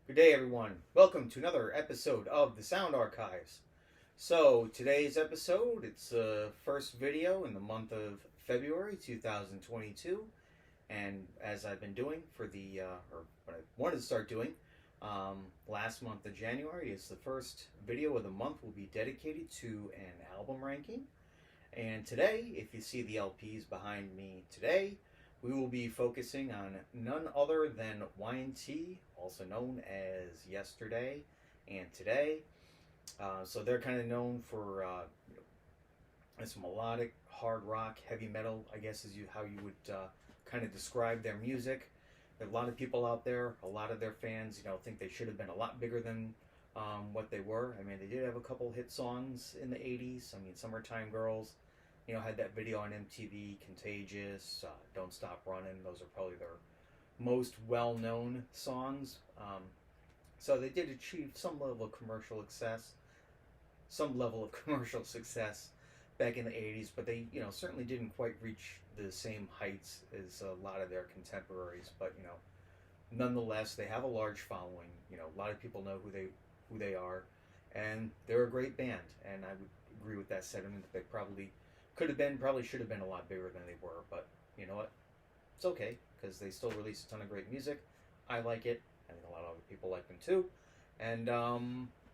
Good day, everyone. Welcome to another episode of the Sound Archives. So, today's episode, it's the first video in the month of February 2022. And as I've been doing or what I wanted to start doing last month of January, is the first video of the month will be dedicated to an album ranking. And today, if you see the LPs behind me today, we will be focusing on none other than Y&T, also known as Yesterday and Today. So they're kind of known for this melodic, hard rock, heavy metal, I guess is how you would kind of describe their music. There are a lot of people out there, a lot of their fans, think they should have been a lot bigger than what they were. I mean, they did have a couple hit songs in the 80s. I mean, Summertime Girls, had that video on MTV, Contagious, Don't Stop Running. Those are probably their most well-known songs. So they did achieve some level of commercial success back in the 80s, but they, certainly didn't quite reach the same heights as a lot of their contemporaries. But, nonetheless, they have a large following. A lot of people know who they are, and they're a great band. And I would agree with that sentiment that they probably should have been a lot bigger than they were, but you know what? It's okay, because they still release a ton of great music. I like it. I think a lot of other people like them too. And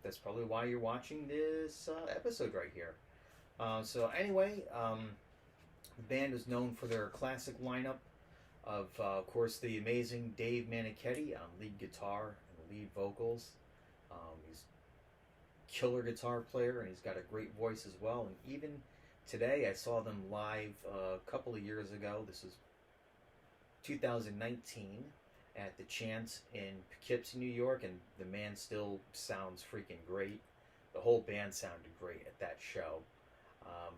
that's probably why you're watching this episode right here. So anyway, the band is known for their classic lineup of course, the amazing Dave Manichetti on lead guitar and lead vocals. He's a killer guitar player, and he's got a great voice as well. And even today, I saw them live a couple of years ago. This is 2019 at the Chance in Poughkeepsie, New York, and the man still sounds freaking great. The whole band sounded great at that show.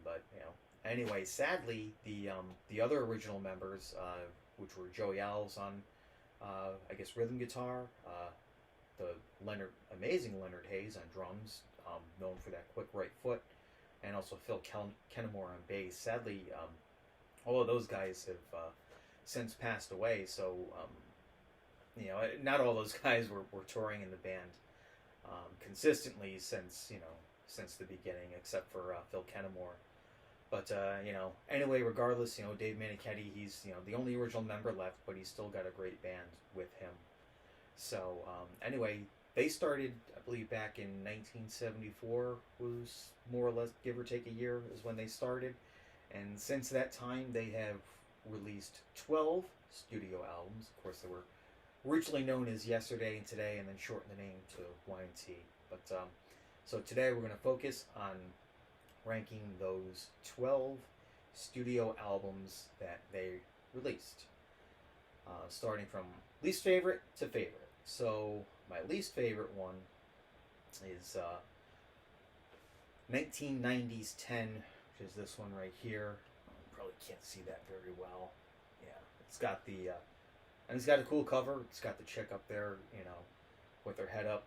But anyway, sadly, the other original members, which were Joey Alves on, I guess, rhythm guitar, the amazing Leonard Hayes on drums, known for that quick right foot, and also Phil Kennemore on bass. Sadly, all of those guys have since passed away, so not all those guys were touring in the band consistently since the beginning, except for Phil Kennemore. But anyway, regardless, Dave Manichetti, he's the only original member left, but he's still got a great band with him. So anyway, they started, I believe, back in 1974, was more or less, give or take a year, is when they started. And since that time, they have released 12 studio albums. Of course, they were originally known as Yesterday and Today, and then shortened the name to Y&T. But so today we're going to focus on ranking those 12 studio albums that they released, starting from least favorite to favorite. So my least favorite one is 1990's 10, which is this one right here. You probably can't see that very well. Yeah, it's got and it's got a cool cover. It's got the chick up there, with her head up,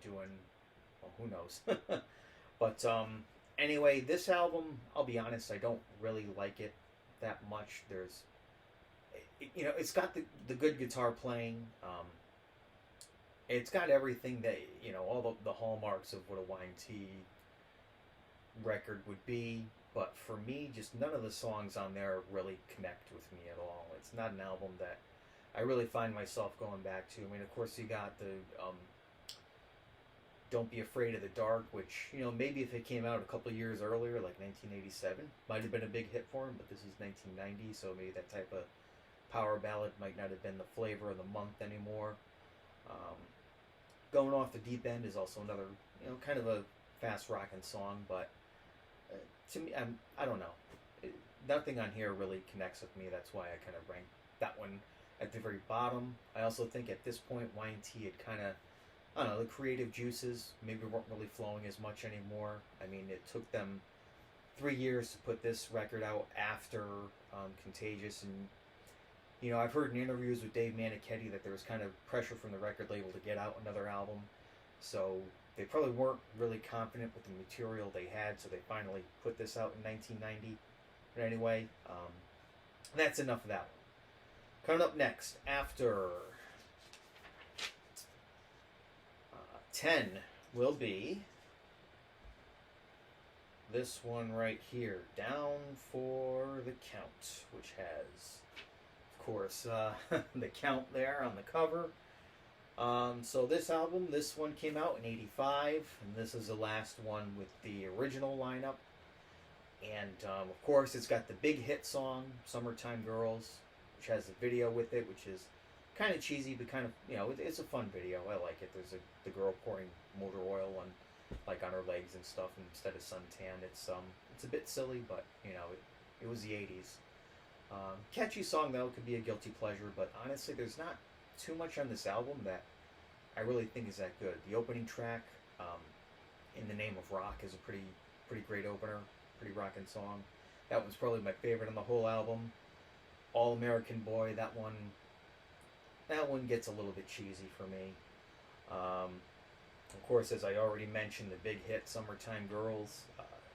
doing, well, who knows. But anyway, this album, I'll be honest, I don't really like it that much. It's got the good guitar playing. It's got everything that, all the hallmarks of what a Y&T record would be. But for me, just none of the songs on there really connect with me at all. It's not an album that I really find myself going back to. I mean, of course, you got the Don't Be Afraid of the Dark, which, maybe if it came out a couple of years earlier, like 1987, might have been a big hit for him, but this is 1990, so maybe that type of power ballad might not have been the flavor of the month anymore. Going Off the Deep End is also another, kind of a fast rocking song, but to me, I don't know. Nothing on here really connects with me. That's why I kind of ranked that one at the very bottom. I also think at this point, Y&T had kind of, I don't know, the creative juices maybe weren't really flowing as much anymore. I mean, it took them 3 years to put this record out after Contagious, and I've heard in interviews with Dave Manichetti that there was kind of pressure from the record label to get out another album, so they probably weren't really confident with the material they had, so they finally put this out in 1990. But anyway, that's enough of that one. Coming up next, after 10 will be this one right here, Down for the Count, which has, of course, the count there on the cover. So this album, this one came out in '85, and this is the last one with the original lineup. And of course, it's got the big hit song, Summertime Girls, which has a video with it, which is kind of cheesy, but kind of, it's a fun video. I like it. There's the girl pouring motor oil on her legs and stuff instead of suntan. It's a bit silly, but it was the '80s. Catchy song though, could be a guilty pleasure, but honestly, there's not too much on this album that I really think is that good. The opening track, "In the Name of Rock," is a pretty great opener, pretty rockin' song. That one's probably my favorite on the whole album. "All American Boy," that one gets a little bit cheesy for me. Of course, as I already mentioned, the big hit "Summertime Girls."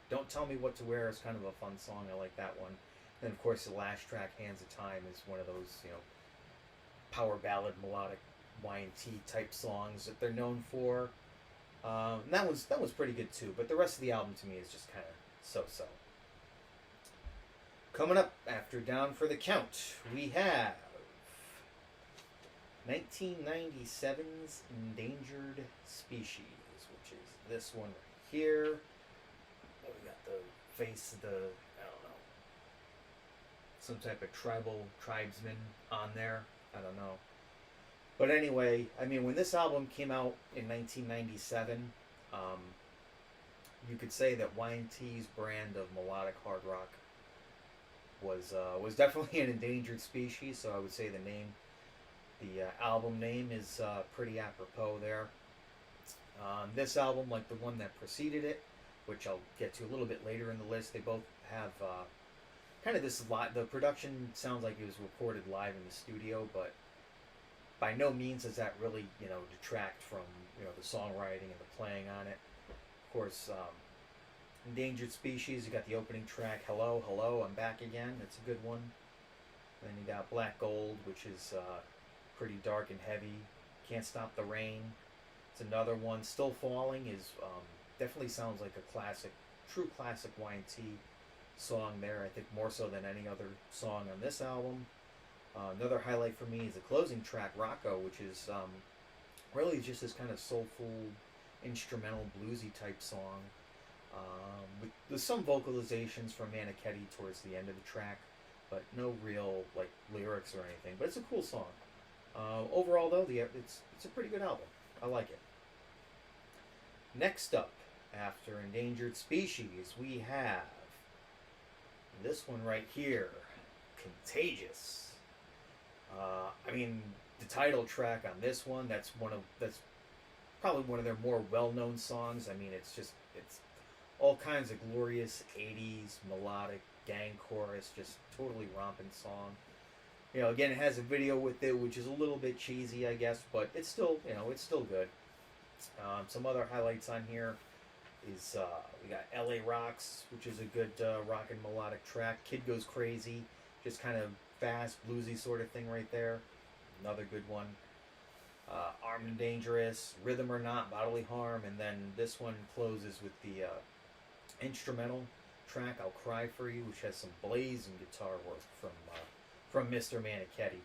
"Don't Tell Me What to Wear" is kind of a fun song. I like that one. Then, of course, the last track, "Hands of Time," is one of those, power ballad, melodic Y&T type songs that they're known for. And that was pretty good too. But the rest of the album to me is just kind of so-so. Coming up after Down for the Count, we have 1997's Endangered Species, which is this one right here. Oh, we got the face of the, I don't know, some type of tribesman on there. I don't know. But anyway, I mean, when this album came out in 1997, you could say that Y&T's brand of melodic hard rock was definitely an endangered species. So I would say the album name is pretty apropos there. This album, like the one that preceded it, which I'll get to a little bit later in the list, they both have kind of this live. The production sounds like it was recorded live in the studio, but by no means does that really, detract from, the songwriting and the playing on it. Of course, Endangered Species, you got the opening track, "Hello, Hello, I'm Back Again." It's a good one. Then you got Black Gold, which is pretty dark and heavy. Can't Stop the Rain. It's another one. Still Falling is definitely sounds like a classic, true classic Y&T song there. I think more so than any other song on this album. Another highlight for me is the closing track, "Rocco," which is really just this kind of soulful, instrumental, bluesy type song. With some vocalizations from Manichetti towards the end of the track, but no real lyrics or anything. But it's a cool song. Overall, though, it's a pretty good album. I like it. Next up, after Endangered Species, we have this one right here, "Contagious." I mean, the title track on this one, that's probably one of their more well-known songs. I mean, it's all kinds of glorious 80s melodic gang chorus, just totally romping song. Again, it has a video with it, which is a little bit cheesy, I guess, but it's still, it's still good. Some other highlights on here is we got "LA Rocks," which is a good rock and melodic track. "Kid Goes Crazy," just kind of fast, bluesy sort of thing right there. Another good one. "Armed and Dangerous," "Rhythm or Not," "Bodily Harm," and then this one closes with the instrumental track, "I'll Cry for You," which has some blazing guitar work from Mr. Manichetti.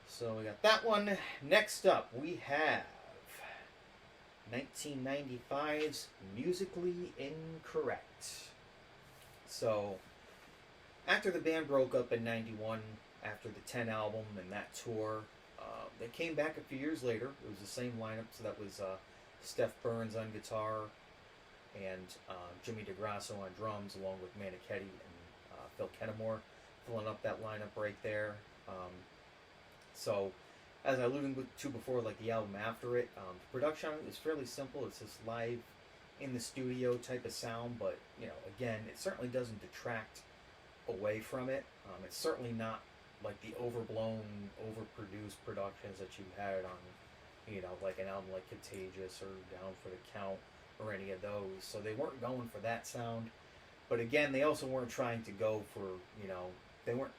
So we got that one. Next up, we have 1995's Musically Incorrect. So after the band broke up in '91, after the 10 album and that tour, they came back a few years later. It was the same lineup, so that was Steph Burns on guitar and Jimmy DeGrasso on drums, along with Manichetti and Phil Kennemore filling up that lineup right there. So, as I alluded to before, the album after it, the production on it is fairly simple. It's this live in the studio type of sound, but again, it certainly doesn't detract away from it. It's certainly not like the overblown, overproduced productions that you had on, like an album like Contagious or Down for the Count or any of those. So they weren't going for that sound. But again, they also weren't trying to go for, they weren't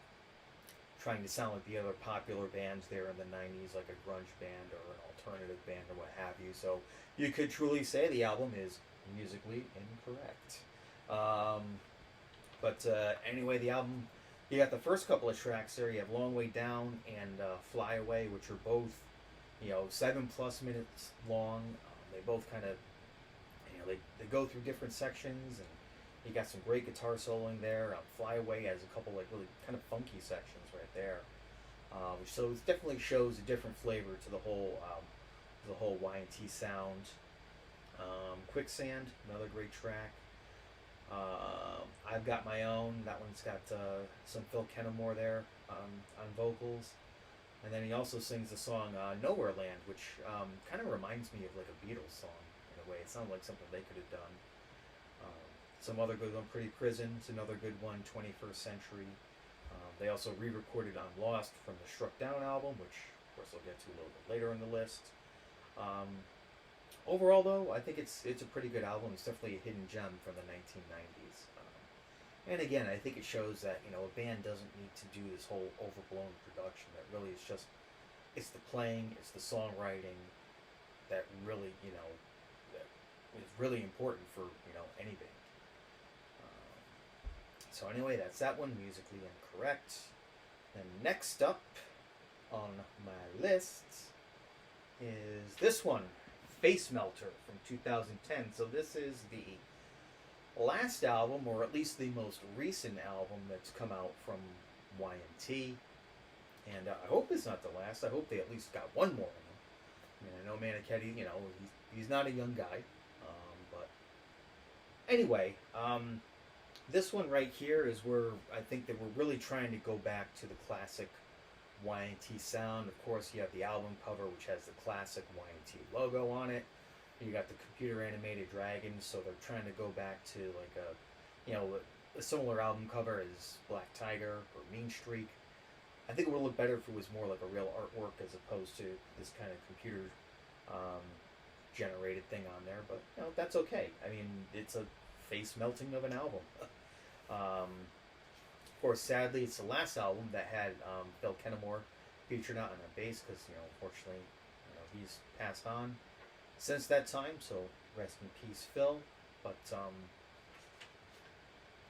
trying to sound like the other popular bands there in the 90s, like a grunge band or an alternative band or what have you. So you could truly say the album is musically incorrect. But anyway, the album, you got the first couple of tracks there. You have Long Way Down and Fly Away, which are both, 7+ minutes long. They both kind of, they go through different sections, and you got some great guitar soloing there. Fly Away has a couple like really kind of funky sections right there, so it definitely shows a different flavor to the whole Y&T sound. Quicksand, another great track. I've Got My Own. That one's got some Phil Kennemore there on vocals. And then he also sings the song Nowhere Land, which kind of reminds me of like a Beatles song in a way. It sounded like something they could have done. Some other good one, Pretty Prison's another good one, 21st Century. They also re-recorded on Lost from the Struck Down album, which of course I'll get to a little bit later in the list. Overall, though, I think it's a pretty good album. It's definitely a hidden gem from the 1990s. And again, I think it shows that a band doesn't need to do this whole overblown production. That really is just it's the playing, it's the songwriting that really that is really important for any band. So anyway, that's that one, musically incorrect. And next up on my list is this one, Facemelter from 2010. So this is the last album, or at least the most recent album that's come out from Y&T. And I hope it's not the last. I hope they at least got one more in them. I mean, I know Manichetti, he's not a young guy. But anyway, this one right here is where I think that we're really trying to go back to the classic Y&T sound. Of course, you have the album cover, which has the classic Y&T logo on it. You got the computer animated dragons, so they're trying to go back to like a similar album cover as Black Tiger or Mean Streak. I think it would look better if it was more like a real artwork as opposed to this kind of computer generated thing on there. But that's okay. I mean, it's a face melting of an album. Of course, sadly, it's the last album that had Phil Kennemore featured out on a bass because unfortunately, he's passed on since that time. So rest in peace, Phil. But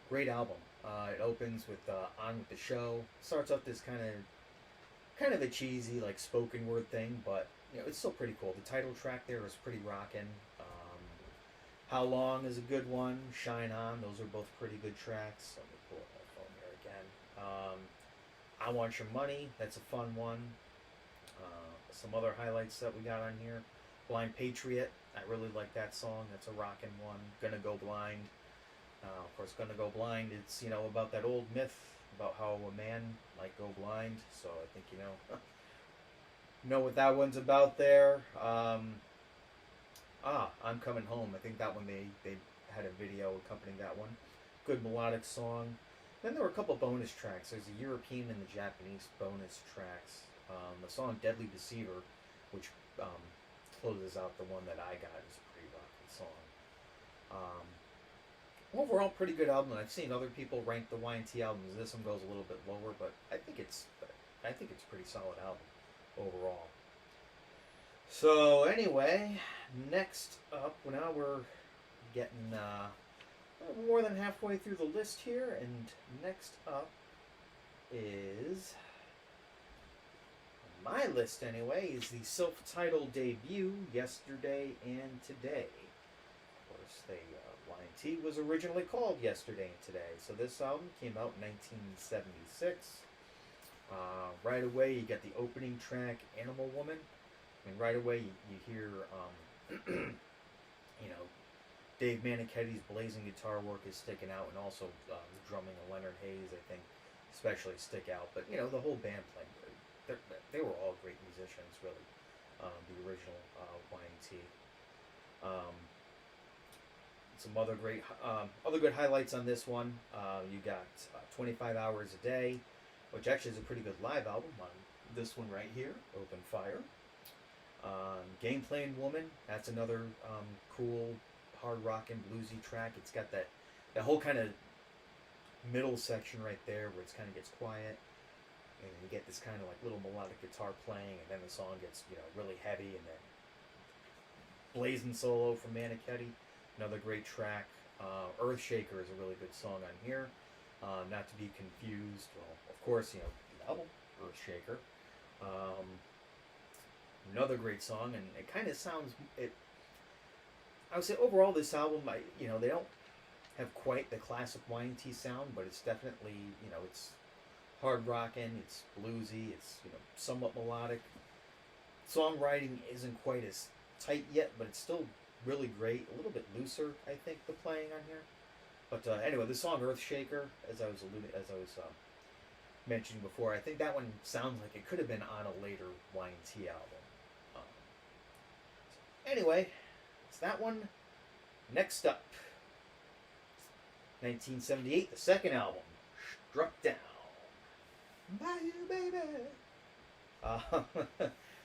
great album. It opens with "On with the Show." Starts off this kind of a cheesy like spoken word thing, but it's still pretty cool. The title track there is pretty rockin'. "How Long" is a good one. "Shine On," those are both pretty good tracks. Let me pull up my phone here again. "I Want Your Money," that's a fun one. Some other highlights that we got on here. "Blind Patriot," I really like that song. That's a rockin' one. "Gonna Go Blind." Of course, "Gonna Go Blind," it's about that old myth about how a man might go blind. So I think know what that one's about there. "I'm Coming Home." I think that one they had a video accompanying that one. Good melodic song. Then there were a couple bonus tracks. There's a European and the Japanese bonus tracks. The song "Deadly Deceiver," which closes out the one that I got, is a pretty rocking song. Overall, pretty good album. I've seen other people rank the Y&T albums. This one goes a little bit lower, but I think it's a pretty solid album overall. So anyway, next up, now we're getting more than halfway through the list here, and next up is, on my list anyway, is the self-titled debut, Yesterday and Today. Of course, Y&T was originally called Yesterday and Today, so this album came out in 1976. Right away, you get the opening track, "Animal Woman." I mean, right away you hear, Dave Manichetti's blazing guitar work is sticking out, and also the drumming of Leonard Hayes, I think, especially stick out. But the whole band played. They were all great musicians, really. The original Y&T. Some other good highlights on this one. You got 25 Hours a Day, which actually is a pretty good live album on this one right here, "Open Fire." "Game Playing Woman," that's another cool, hard rockin' bluesy track. It's got that whole kind of middle section right there where it kind of gets quiet. and you get this kind of like little melodic guitar playing, and then the song gets really heavy, and then Blazing Solo from Manichetti, another great track. Earthshaker is a really good song on here. Not to be confused, well, of course, the album Earthshaker. Another great song, and it kind of sounds. I would say overall, this album, they don't have quite the classic Y&T sound, but it's definitely, it's hard rocking, it's bluesy, it's somewhat melodic. Songwriting isn't quite as tight yet, but it's still really great. A little bit looser, I think, the playing on here. But anyway, the song Earthshaker, as I was mentioning before, I think that one sounds like it could have been on a later Y&T album. Anyway, it's that one. Next up, 1978, the second album, Struck Down by You, Baby.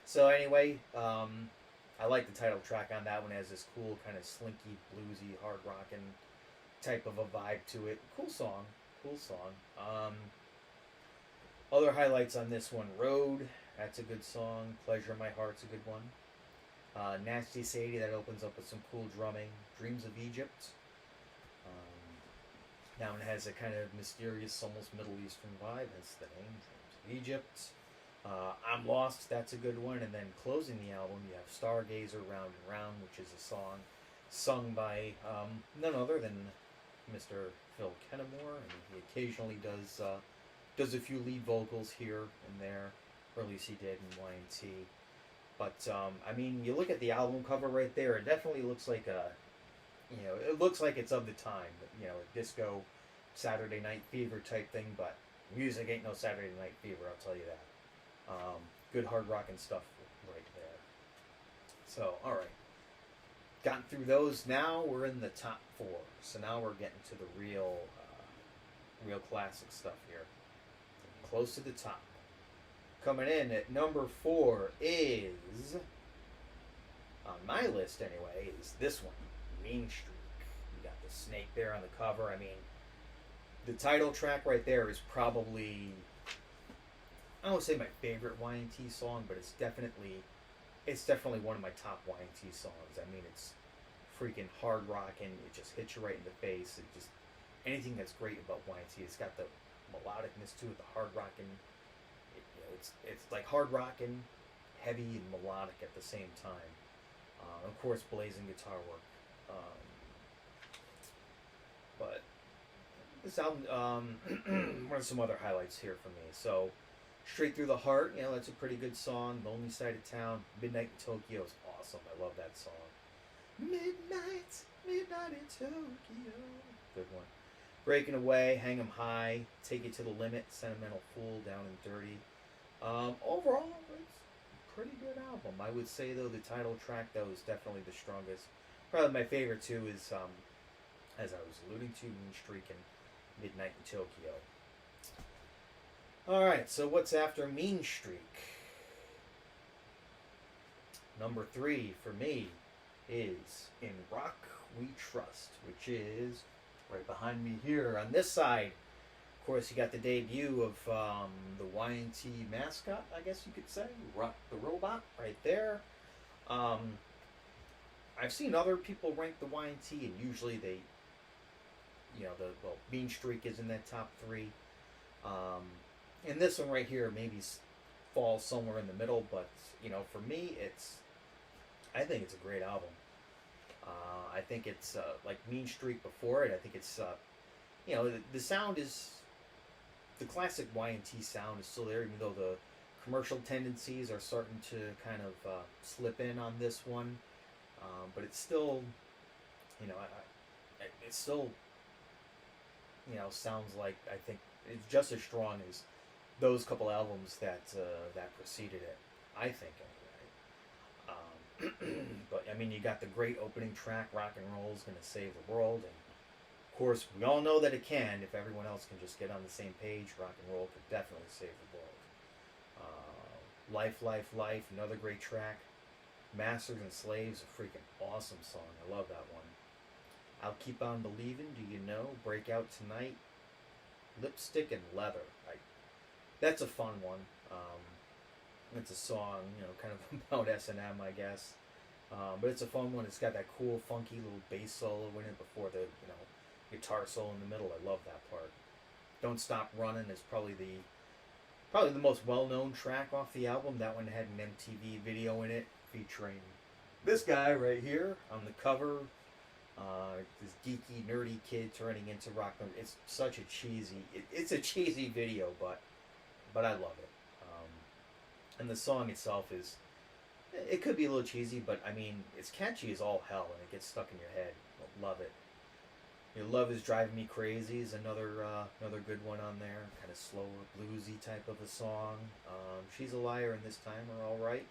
So anyway, I like the title track on that one. It has this cool kind of slinky, bluesy, hard rocking type of a vibe to it. Cool song. Other highlights on this one: Road, that's a good song. Pleasure in My Heart's a good one. Nasty Sadie, that opens up with some cool drumming. Dreams of Egypt. That one has a kind of mysterious, almost Middle Eastern vibe. That's the name, Dreams of Egypt. I'm Lost, that's a good one. And then closing the album, you have Stargazer, Round and Round, which is a song sung by none other than Mr. Phil Kennemore, and he occasionally does a few lead vocals here and there, or at least he did in Y&T. But I mean, you look at the album cover right there; it definitely looks like it looks like it's of the time, a disco Saturday Night Fever type thing. But music ain't no Saturday Night Fever, I'll tell you that. Good hard rocking stuff right there. So, all right. Gotten through those. Now we're in the top 4. So now we're getting to the real classic stuff here. Close to the top. Coming in at number 4 is, on my list anyway, is this one, Mean Streak. You got the snake there on the cover. I mean, the title track right there is probably, I don't say my favorite Y&T song, but it's definitely one of my top Y&T songs. I mean, it's freaking hard rocking. It just hits you right in the face. It just, anything that's great about Y&T, it's got the melodicness to it, the hard rocking. It's like hard rocking, heavy and melodic at the same time. Of course, blazing guitar work. But this album, what are some other highlights here for me? So, Straight Through the Heart, that's a pretty good song. Lonely Side of Town, Midnight in Tokyo is awesome. I love that song. Midnight in Tokyo. Good one. Breaking Away, Hang 'em High, Take It to the Limit, Sentimental Fool, Down and Dirty. Overall, it's a pretty good album. I would say, though, the title track, though, is definitely the strongest. Probably my favorite, too, is, as I was alluding to, Mean Streak and Midnight in Tokyo. Alright, so what's after Mean Streak? Number 3 for me is In Rock We Trust, which is right behind me here on this side. Of course, you got the debut of the Y&T mascot, I guess you could say, Rock the Robot, right there. I've seen other people rank the Y&T, and usually they, Mean Streak is in that top 3. And this one right here maybe falls somewhere in the middle, but for me, I think it's a great album. I think it's like Mean Streak before it. I think it's the sound is the classic Y&T sound is still there, even though the commercial tendencies are starting to kind of slip in on this one. But it's still, it still, sounds like, I think it's just as strong as those couple albums that preceded it, I think, anyway. But I mean, you got the great opening track, Rock and Roll's Gonna Save the World, and of course, we all know that it can. If everyone else can just get on the same page, Rock and Roll could definitely save the world. Life, Life, Life, another great track. Masters and Slaves, a freaking awesome song. I love that one. I'll Keep On Believing, Do You Know? Break Out Tonight. Lipstick and Leather. That's a fun one. It's a song, kind of about S&M, I guess. But it's a fun one. It's got that cool, funky little bass solo in it before the guitar solo in the middle. I love that part. Don't Stop Running is probably the most well-known track off the album. That one had an MTV video in it featuring this guy right here on the cover. This geeky, nerdy kid turning into rock. It's such a cheesy. It's a cheesy video, but I love it. And the song itself is. It could be a little cheesy, but I mean, it's catchy as all hell, and it gets stuck in your head. Love it. Your Love Is Driving Me Crazy is another good one on there. Kind of slower, bluesy type of a song. She's a Liar and This Time are all right.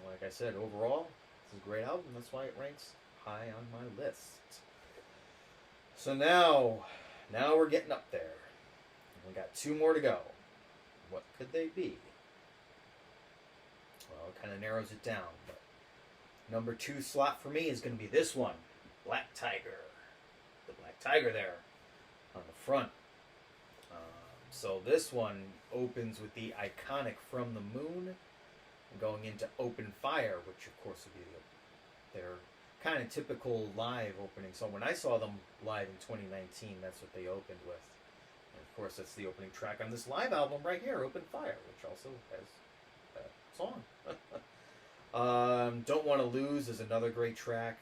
Like I said, overall, this is a great album. That's why it ranks high on my list. So now we're getting up there. We got 2 more to go. What could they be? Well, it kind of narrows it down. But number 2 slot for me is going to be this one, Black Tiger. The Black Tiger there on the front. So this one opens with the iconic From the Moon, going into Open Fire, which of course would be their kind of typical live opening. So when I saw them live in 2019, that's what they opened with. And of course, that's the opening track on this live album right here, Open Fire, which also has that song. Don't Want to Lose is another great track,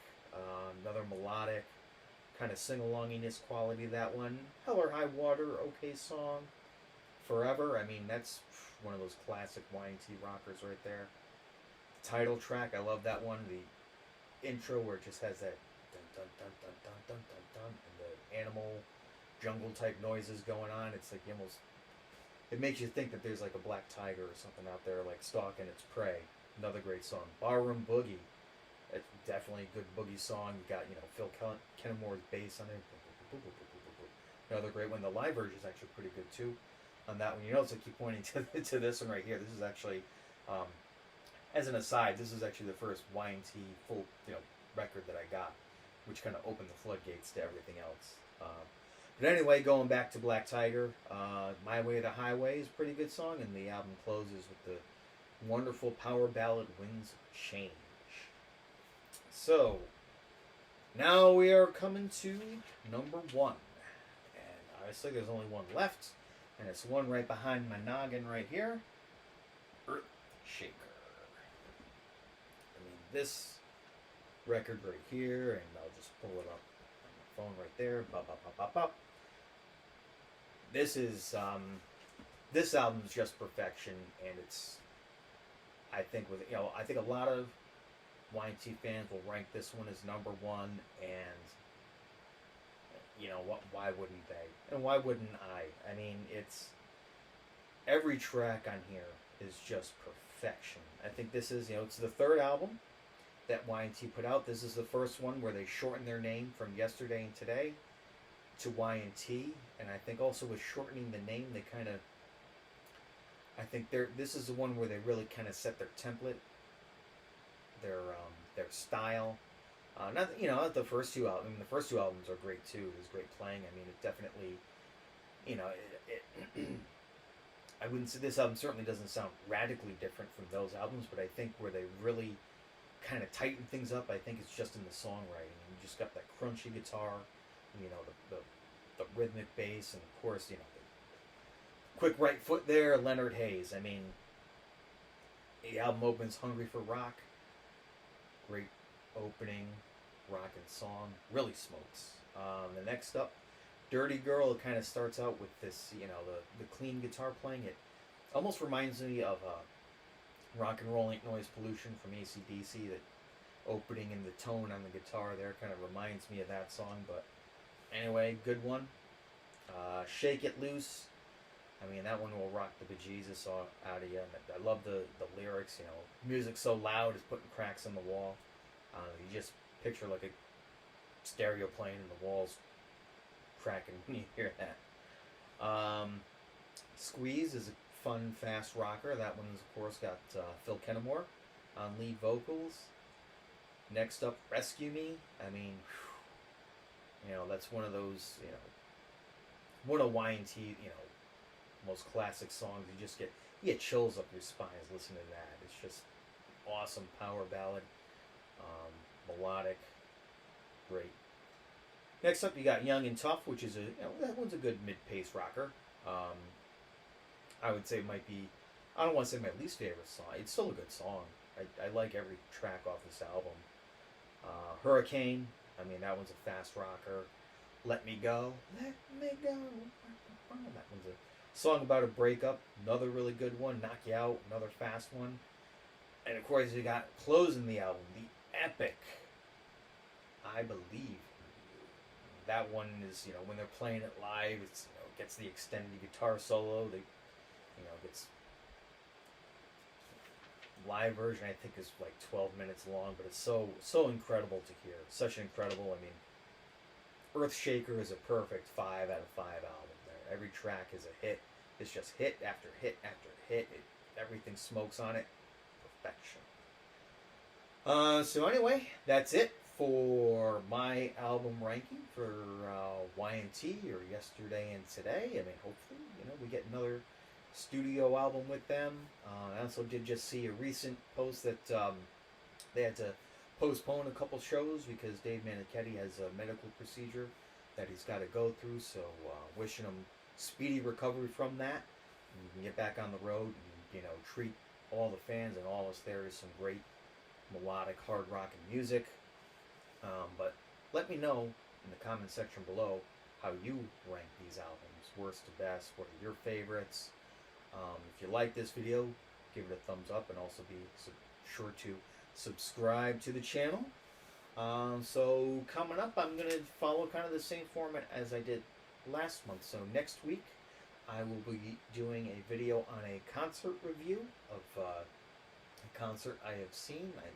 another melodic, kind of sing-alonginess quality, that one. Hell or High Water, okay song. Forever, I mean, that's one of those classic Y&T rockers right there. Title track, I love that one. The intro where it just has that dun dun dun dun dun dun dun dun, and the animal jungle type noises going on. It's like it makes you think that there's like a black tiger or something out there like stalking its prey. Another great song. Barroom Boogie, it's definitely a good boogie song. You got Phil Kennemore's bass on it. Another great one. The live version is actually pretty good too. On that one, so I keep pointing to this one right here. This is actually, as an aside, this is actually the first Y&T full record that I got, which kind of opened the floodgates to everything else. But anyway, going back to Black Tiger, My Way to the Highway is a pretty good song, and the album closes with the wonderful power ballad Winds of Change. So now we are coming to number 1, and obviously there's only one left. And it's one right behind my noggin right here. Earth Shaker. I mean, this record right here, and I'll just pull it up on my phone right there. Bop, bop, bop, bop, bop. This album is just perfection, and it's, I think a lot of Y&T fans will rank this one as number 1, and why wouldn't they? And why wouldn't I? I mean, it's every track on here is just perfection. I think this is, it's the 3rd album that Y&T put out. This is the first one where they shortened their name from Yesterday and Today to Y&T, and I think also with shortening the name, they kind of, this is the one where they really kind of set their template, their style. Not the first 2 albums. I mean, the first 2 albums are great too. There's great playing. I mean, it definitely, I wouldn't say this album certainly doesn't sound radically different from those albums, but I think where they really kind of tighten things up, I think it's just in the songwriting. You just got that crunchy guitar, the rhythmic bass, and of course, the quick right foot there, Leonard Hayes. I mean, the album opens Hungry for Rock. Great opening rockin' song, really smokes. The next up, Dirty Girl, it kind of starts out with this, the clean guitar playing. It almost reminds me of Rock and Roll Ain't Noise Pollution from AC/DC. That opening and the tone on the guitar there kind of reminds me of that song. But anyway, good one. Shake It Loose. I mean, that one will rock the bejesus out of you. I love the lyrics. Music so loud it's putting cracks in the wall. You just picture like a stereo playing and the walls cracking when you hear that. Squeeze is a fun, fast rocker. That one's, of course, got Phil Kennemore on lead vocals. Next up, Rescue Me. I mean, that's one of those, one of Y&T, most classic songs. You get chills up your spines listening to that. It's just awesome power ballad, melodic, great. Next up, you got Young and Tough, which is that one's a good mid-pace rocker. I would say it might be, I don't want to say my least favorite song. It's still a good song. I like every track off this album. Hurricane, I mean, that one's a fast rocker. Let Me Go, Let Me Go. That one's a song about a breakup. Another really good one. Knock You Out, another fast one. And of course, you got closing the album, the epic I Believe. That one is, when they're playing it live, it's, gets the extended guitar solo. They, gets live version. I think is like 12 minutes long, but it's so incredible to hear. Such an incredible. I mean, Earthshaker is a perfect 5 out of 5 album. There, every track is a hit. It's just hit after hit after hit. Everything smokes on it. Perfection. So anyway, that's it for my album ranking for Y&T, or Yesterday and Today. I mean, hopefully, we get another studio album with them. I also did just see a recent post that they had to postpone a couple shows because Dave Manichetti has a medical procedure that he's got to go through. So wishing him speedy recovery from that. And you can get back on the road and treat all the fans and all us there is some great melodic hard rock and music. But let me know in the comment section below how you rank these albums, worst to best. What are your favorites? If you like this video, give it a thumbs up, and also be sure to subscribe to the channel. So coming up, I'm going to follow kind of the same format as I did last month. So next week, I will be doing a video on a concert review of a concert I have seen. I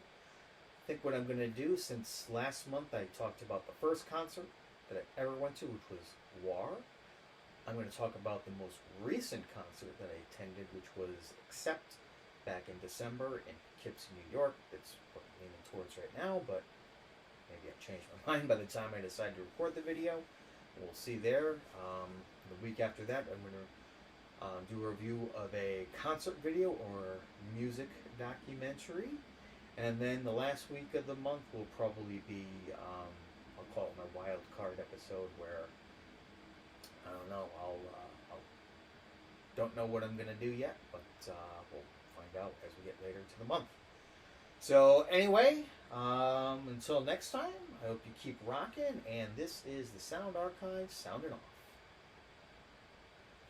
think what I'm going to do, since last month I talked about the first concert that I ever went to, which was War, I'm going to talk about the most recent concert that I attended, which was Accept, back in December in Poughkeepsie, New York. That's what I'm leaning towards right now, but maybe I've changed my mind by the time I decide to record the video. We'll see there. The week after that, I'm going to do a review of a concert video or music documentary. And then the last week of the month will probably be, I'll call it my wild card episode, where, I don't know, I'll don't know what I'm going to do yet, but we'll find out as we get later into the month. So anyway, until next time, I hope you keep rocking, and this is the Sound Archive sounding off.